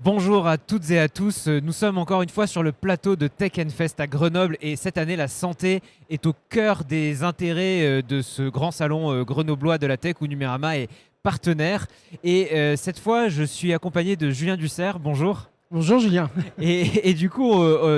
Bonjour à toutes et à tous, nous sommes encore une fois sur le plateau de Tech Fest à Grenoble et cette année la santé est au cœur des intérêts de ce grand salon grenoblois de la tech où Numérama est partenaire. Et cette fois je suis accompagné de Julien Dussert, bonjour. Bonjour Julien. Et du coup,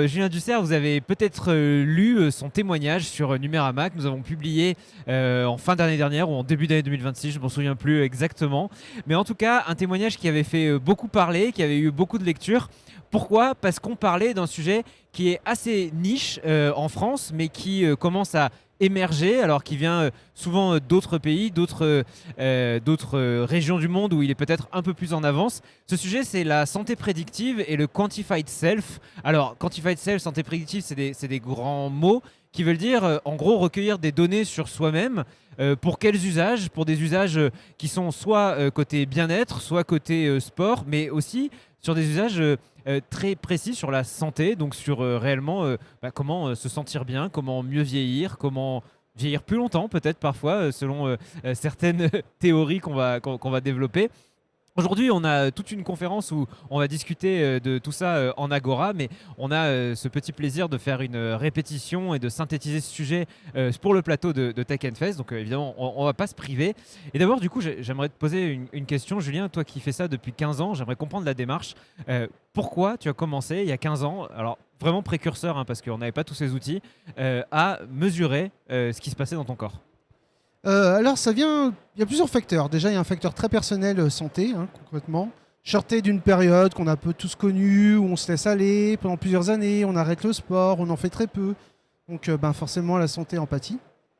Julien Dussert, vous avez peut-être lu son témoignage sur Numérama que nous avons publié en fin d'année dernière ou en début d'année 2026, je ne m'en souviens plus exactement. Mais en tout cas, un témoignage qui avait fait beaucoup parler, qui avait eu beaucoup de lectures. Pourquoi ? Parce qu'on parlait d'un sujet qui est assez niche en France, mais qui commence à émerger, alors qui vient souvent d'autres pays, d'autres régions du monde où il est peut-être un peu plus en avance. Ce sujet, c'est la santé prédictive et le quantified self. Alors, quantified self, santé prédictive, c'est des grands mots qui veulent dire, en gros, recueillir des données sur soi-même. Pour quels usages ? Pour des usages qui sont soit côté bien-être, soit côté sport, mais aussi sur des usages très précis sur la santé, donc sur réellement comment se sentir bien, comment mieux vieillir, comment vieillir plus longtemps peut-être parfois, selon certaines théories qu'on va développer. Aujourd'hui, on a toute une conférence où on va discuter de tout ça en Agora, mais on a ce petit plaisir de faire une répétition et de synthétiser ce sujet pour le plateau de Tech Fest. Donc évidemment, on ne va pas se priver. Et d'abord, du coup, j'aimerais te poser une question, Julien. Toi qui fais ça depuis 15 ans, j'aimerais comprendre la démarche. Pourquoi tu as commencé il y a 15 ans, alors vraiment précurseur, hein, parce qu'on n'avait pas tous ces outils, à mesurer ce qui se passait dans ton corps ? Alors il y a plusieurs facteurs. Déjà, il y a un facteur très personnel, santé, hein, concrètement. Je sortais d'une période qu'on a un peu tous connue, où on se laisse aller pendant plusieurs années, on arrête le sport, on en fait très peu. Donc forcément, la santé en pâtit.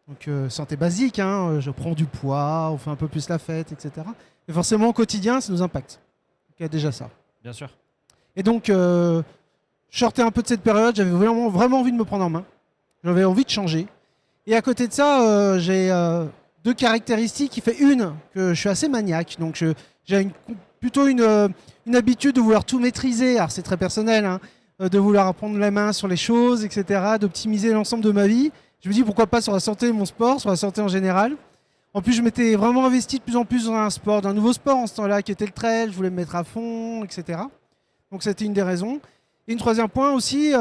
Donc santé basique, hein, je prends du poids, on fait un peu plus la fête, etc. Et forcément, au quotidien, ça nous impacte. Donc il y a déjà ça. Bien sûr. Et donc, je sortais un peu de cette période, j'avais vraiment envie de me prendre en main. J'avais envie de changer. Et à côté de ça, j'ai deux caractéristiques qui fait une, que je suis assez maniaque. Donc j'ai plutôt une habitude de vouloir tout maîtriser. Alors c'est très personnel, hein, de vouloir apprendre la main sur les choses, etc. D'optimiser l'ensemble de ma vie. Je me dis pourquoi pas sur la santé de mon sport, sur la santé en général. En plus, je m'étais vraiment investi de plus en plus dans un sport, d'un nouveau sport en ce temps-là, qui était le trail. Je voulais me mettre à fond, etc. Donc c'était une des raisons. Et un troisième point aussi,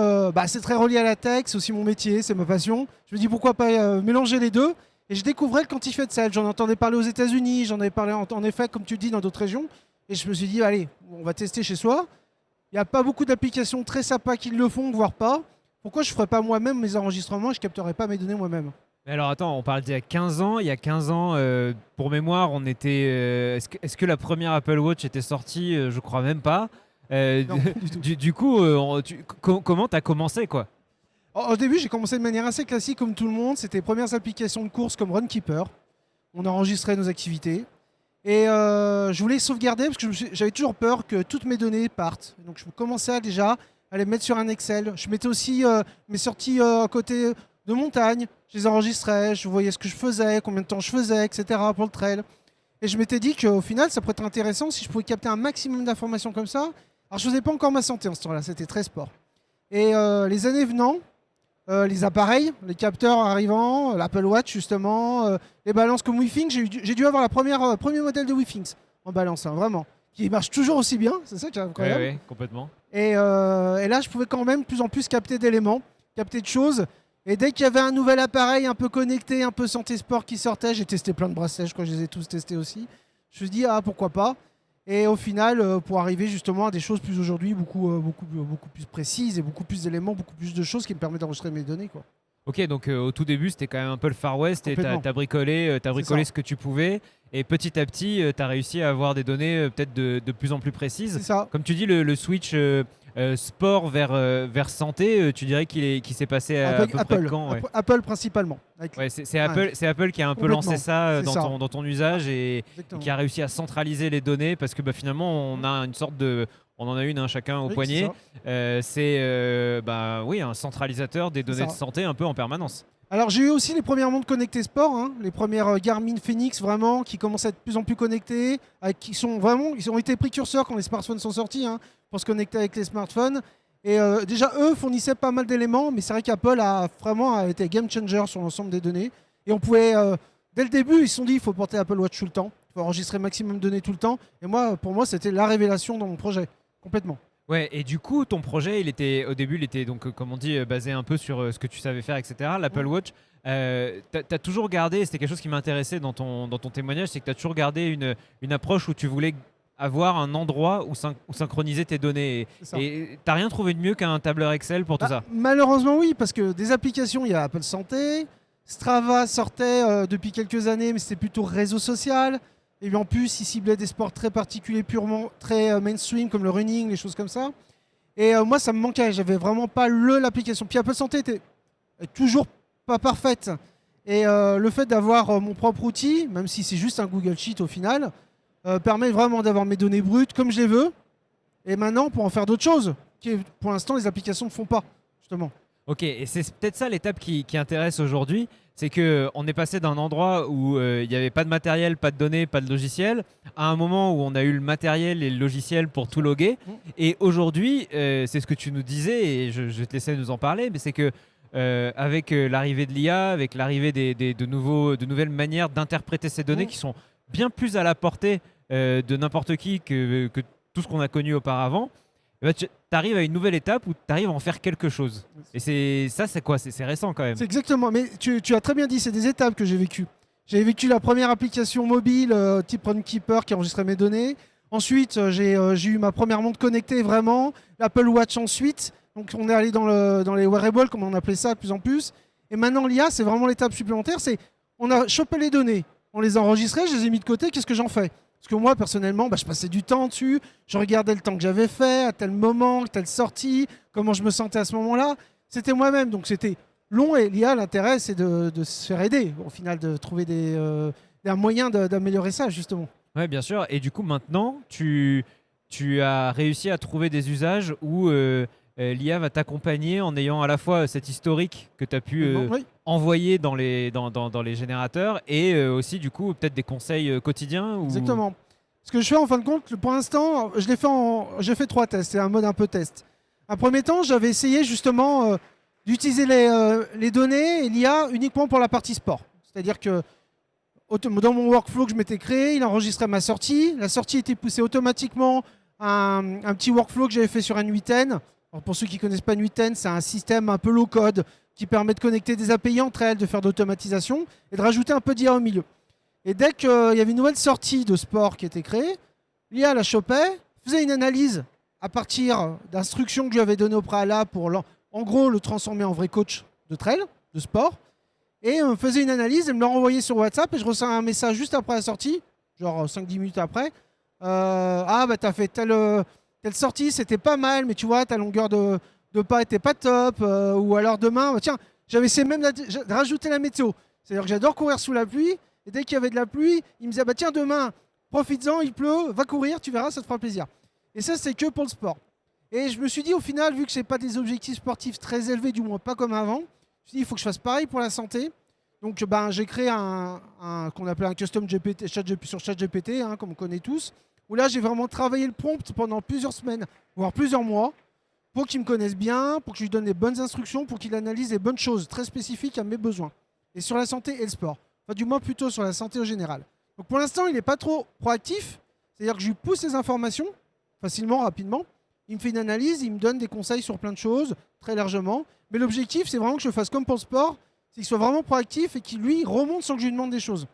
c'est très relié à la tech, c'est aussi mon métier, c'est ma passion. Je me dis pourquoi pas mélanger les deux. Et je découvrais le quantified self. J'en entendais parler aux États-Unis, j'en avais parlé en effet, comme tu dis, dans d'autres régions. Et je me suis dit, allez, on va tester chez soi. Il n'y a pas beaucoup d'applications très sympas qui le font, voire pas. Pourquoi je ne ferais pas moi-même mes enregistrements et je ne capterais pas mes données moi-même ? Mais alors attends, on parle d'il y a 15 ans. Il y a 15 ans, pour mémoire, on était. Est-ce que la première Apple Watch était sortie ? Je crois même pas. Non, du tout. Du coup, comment t'as commencé quoi ? Au début, j'ai commencé de manière assez classique comme tout le monde. C'était les premières applications de course comme Runkeeper. On enregistrait nos activités. Et je voulais sauvegarder parce que j'avais toujours peur que toutes mes données partent. Donc je commençais déjà à les mettre sur un Excel. Je mettais aussi mes sorties à côté de montagne. Je les enregistrais, je voyais ce que je faisais, combien de temps je faisais, etc. pour le trail. Et je m'étais dit qu'au final, ça pourrait être intéressant si je pouvais capter un maximum d'informations comme ça. Alors je faisais pas encore ma santé en ce temps-là, c'était très sport. Et les années venant, les appareils, les capteurs arrivant, l'Apple Watch justement, les balances comme WeThings, j'ai dû avoir premier modèle de WeThings en balance, hein, vraiment, qui marche toujours aussi bien, c'est ça qui est incroyable. Oui, complètement. Et là, je pouvais quand même de plus en plus capter d'éléments, capter de choses. Et dès qu'il y avait un nouvel appareil un peu connecté, un peu santé sport qui sortait, j'ai testé plein de bracelets, je crois que je les ai tous testés aussi. Je me suis dit, ah pourquoi pas. Et au final, pour arriver justement à des choses plus aujourd'hui, beaucoup plus précises et beaucoup plus d'éléments, beaucoup plus de choses qui me permettent d'enregistrer mes données, quoi. Ok, donc au tout début, c'était quand même un peu le Far West et Complètement. t'as bricolé ce que tu pouvais. Et petit à petit, t'as réussi à avoir des données peut-être de plus en plus précises. C'est ça. Comme tu dis, le switch sport vers santé, tu dirais qu'il s'est passé à peu près Apple, quand ouais. Apple principalement. Ouais, c'est Apple qui a un peu Complètement. lancé ça C'est ça. dans ton usage et Exactement. qui a réussi à centraliser les données parce que finalement, on a une sorte de. On en a une chacun au Oui, poignet. c'est C'est un centralisateur des données ça. de santé un peu en permanence. Alors j'ai eu aussi les premières montres connectées sport, hein, les premières Garmin Fenix vraiment qui commencent à être de plus en plus connectées, ils ont été précurseurs quand les smartphones sont sortis, hein, pour se connecter avec les smartphones. Et déjà eux fournissaient pas mal d'éléments, mais c'est vrai qu'Apple a vraiment été game changer sur l'ensemble des données. Et on pouvait, dès le début, ils se sont dit il faut porter Apple Watch tout le temps, il faut enregistrer maximum de données tout le temps. Et moi, pour moi, c'était la révélation dans mon projet. complètement. Ouais, et du coup, ton projet, au début, il était donc, comme on dit, basé un peu sur ce que tu savais faire, etc. L'Apple Mm. Watch. T'as toujours gardé, c'était quelque chose qui m'intéressait dans ton témoignage, c'est que tu as toujours gardé une approche où tu voulais avoir un endroit où synchroniser tes données. C'est ça. Et t'as rien trouvé de mieux qu'un tableur Excel pour tout Bah, ça? malheureusement, oui, parce que des applications, il y a Apple Santé, Strava sortait depuis quelques années, mais c'était plutôt réseau social. Et puis en plus, ils ciblaient des sports très particuliers, purement très mainstream, comme le running, les choses comme ça. Et moi, ça me manquait. J'avais vraiment pas l'application. Puis Apple Santé est toujours pas parfaite. Et le fait d'avoir mon propre outil, même si c'est juste un Google Sheet au final, permet vraiment d'avoir mes données brutes comme je les veux. Et maintenant, pour en faire d'autres choses, qui pour l'instant, les applications ne font pas, justement. Ok, et c'est peut-être ça l'étape qui intéresse aujourd'hui, c'est que on est passé d'un endroit où il n'y avait pas de matériel, pas de données, pas de logiciel, à un moment où on a eu le matériel et le logiciel pour tout loguer. Mm. Et aujourd'hui, c'est ce que tu nous disais, et je te laissais nous en parler, mais c'est que avec l'arrivée de l'IA, avec l'arrivée de nouvelles manières d'interpréter ces données Mm. qui sont bien plus à la portée de n'importe qui que tout ce qu'on a connu auparavant, eh ben, tu arrives à une nouvelle étape où tu arrives à en faire quelque chose. Et c'est quoi? C'est récent quand même. C'est exactement. Mais tu as très bien dit, c'est des étapes que j'ai vécues. J'ai vécu la première application mobile type Runkeeper qui enregistrait mes données. Ensuite, j'ai eu ma première montre connectée vraiment. L'Apple Watch ensuite. Donc on est allé dans les wearables, comme on appelait ça de plus en plus. Et maintenant, l'IA, c'est vraiment l'étape supplémentaire. On a chopé les données, on les a enregistrées, je les ai mis de côté. Qu'est-ce que j'en fais? Parce que moi, personnellement, je passais du temps dessus. Je regardais le temps que j'avais fait, à tel moment, telle sortie, comment je me sentais à ce moment-là. C'était moi-même. Donc c'était long et l'IA, l'intérêt, c'est de se faire aider, au final, de trouver un moyen d'améliorer ça, justement. Ouais, bien sûr. Et du coup, maintenant, tu as réussi à trouver des usages où l'IA va t'accompagner en ayant à la fois cet historique que tu as pu Oui, envoyer dans les générateurs et aussi, du coup, peut-être des conseils quotidiens ou... exactement. Ce que je fais, en fin de compte, pour l'instant, j'ai fait 3 tests. C'est un mode un peu test. Un premier temps, j'avais essayé justement d'utiliser les données et l'IA uniquement pour la partie sport. C'est-à-dire que dans mon workflow que je m'étais créé, il enregistrait ma sortie. La sortie était poussée automatiquement à un petit workflow que j'avais fait sur N8N. Alors pour ceux qui ne connaissent pas N8N, c'est un système un peu low code qui permet de connecter des API entre elles, de faire d'automatisation et de rajouter un peu d'IA au milieu. Et dès qu'il y avait une nouvelle sortie de sport qui était créée, l'IA la chopait, faisait une analyse à partir d'instructions que je lui avais données au préalable pour, en gros, le transformer en vrai coach de trail, de sport. Et faisait une analyse et me l'a renvoyé sur WhatsApp et je reçois un message juste après la sortie, genre 5-10 minutes après. T'as fait telle sortie, c'était pas mal, mais tu vois, ta longueur de pas était pas top. Ou alors demain, tiens, j'avais essayé même de rajouter la météo. C'est-à-dire que j'adore courir sous la pluie. Et dès qu'il y avait de la pluie, il me disait, tiens, demain, profites-en, il pleut, va courir, tu verras, ça te fera plaisir. Et ça, c'est que pour le sport. Et je me suis dit, au final, vu que c'est pas des objectifs sportifs très élevés, du moins pas comme avant, je me suis dit, il faut que je fasse pareil pour la santé. Donc, j'ai créé un qu'on appelait un custom GPT, sur ChatGPT, comme on connaît tous, où là, j'ai vraiment travaillé le prompt pendant plusieurs semaines, voire plusieurs mois, pour qu'il me connaisse bien, pour que je lui donne les bonnes instructions, pour qu'il analyse les bonnes choses très spécifiques à mes besoins. Et sur la santé et le sport. Enfin, du moins plutôt sur la santé au général. Donc pour l'instant, il n'est pas trop proactif. C'est-à-dire que je lui pousse les informations facilement, rapidement. Il me fait une analyse, il me donne des conseils sur plein de choses, très largement. Mais l'objectif, c'est vraiment que je fasse comme pour le sport, c'est qu'il soit vraiment proactif et qu'il, lui, remonte sans que je lui demande des choses.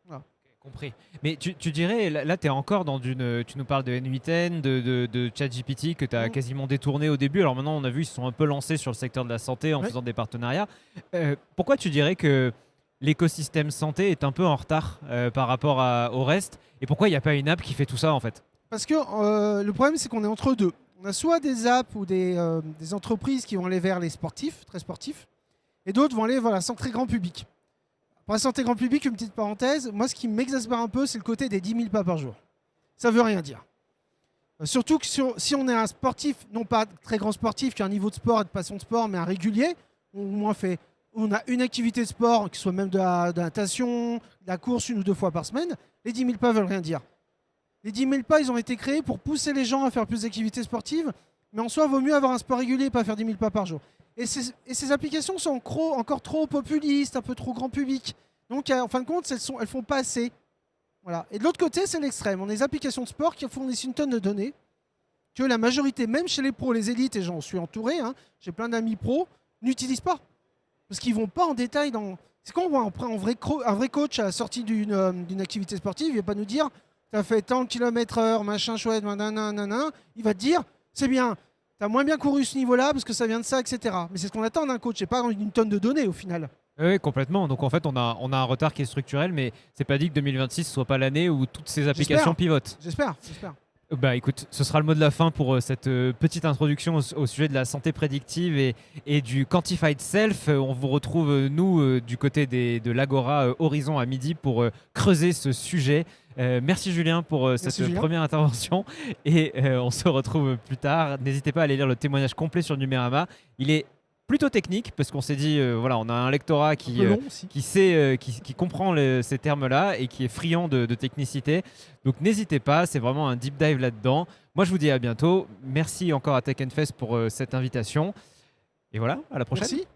Voilà. Compris. Mais tu dirais, là, tu es encore dans tu nous parles de N8N, de ChatGPT que tu as quasiment détourné au début. Alors maintenant, on a vu, ils se sont un peu lancés sur le secteur de la santé en faisant des partenariats. Pourquoi tu dirais que l'écosystème santé est un peu en retard par rapport au reste? Et pourquoi il n'y a pas une app qui fait tout ça en fait? Parce que le problème, c'est qu'on est entre deux. On a soit des apps ou des entreprises qui vont aller vers les sportifs, très sportifs, et d'autres vont aller vers la santé grand public. Pour la santé grand public, une petite parenthèse, moi ce qui m'exaspère un peu, c'est le côté des 10 000 pas par jour. Ça veut rien dire. Surtout que si on est un sportif, non pas très grand sportif, qui a un niveau de sport et de passion de sport, mais un régulier, on a une activité de sport, qui soit même de la natation, de la course 1 ou 2 fois par semaine, les 10 000 pas veulent rien dire. Les 10 000 pas, ils ont été créés pour pousser les gens à faire plus d'activités sportives, mais en soi, il vaut mieux avoir un sport régulier et pas faire 10 000 pas par jour. Et ces applications sont encore trop populistes, un peu trop grand public. Donc, en fin de compte, elles font pas assez. Voilà. Et de l'autre côté, c'est l'extrême. On a des applications de sport qui fournissent une tonne de données que la majorité, même chez les pros, les élites, et j'en suis entouré, hein, j'ai plein d'amis pros, n'utilisent pas. Parce qu'ils vont pas en détail dans. C'est quand on voit un vrai coach à la sortie d'une activité sportive, il va pas nous dire t'as fait tant de kilomètres heure, machin chouette, nanana. Il va te dire c'est bien, t'as moins bien couru ce niveau-là parce que ça vient de ça, etc. Mais c'est ce qu'on attend d'un coach, c'est pas une tonne de données au final. Oui, complètement. Donc en fait, on a un retard qui est structurel, mais c'est pas dit que 2026 soit pas l'année où toutes ces applications pivotent. J'espère. Bah écoute, ce sera le mot de la fin pour cette petite introduction au sujet de la santé prédictive et du Quantified Self. On vous retrouve, nous, du côté de l'Agora Horizon à midi pour creuser ce sujet. Merci Julien pour cette première intervention et on se retrouve plus tard. N'hésitez pas à aller lire le témoignage complet sur Numérama. Il est plutôt technique parce qu'on s'est dit voilà, on a un lectorat qui sait qui comprend ces termes-là et qui est friand de technicité. Donc n'hésitez pas, c'est vraiment un deep dive là-dedans. Moi je vous dis à bientôt. Merci encore à Tech Fest pour cette invitation. Et voilà, à la prochaine. Merci.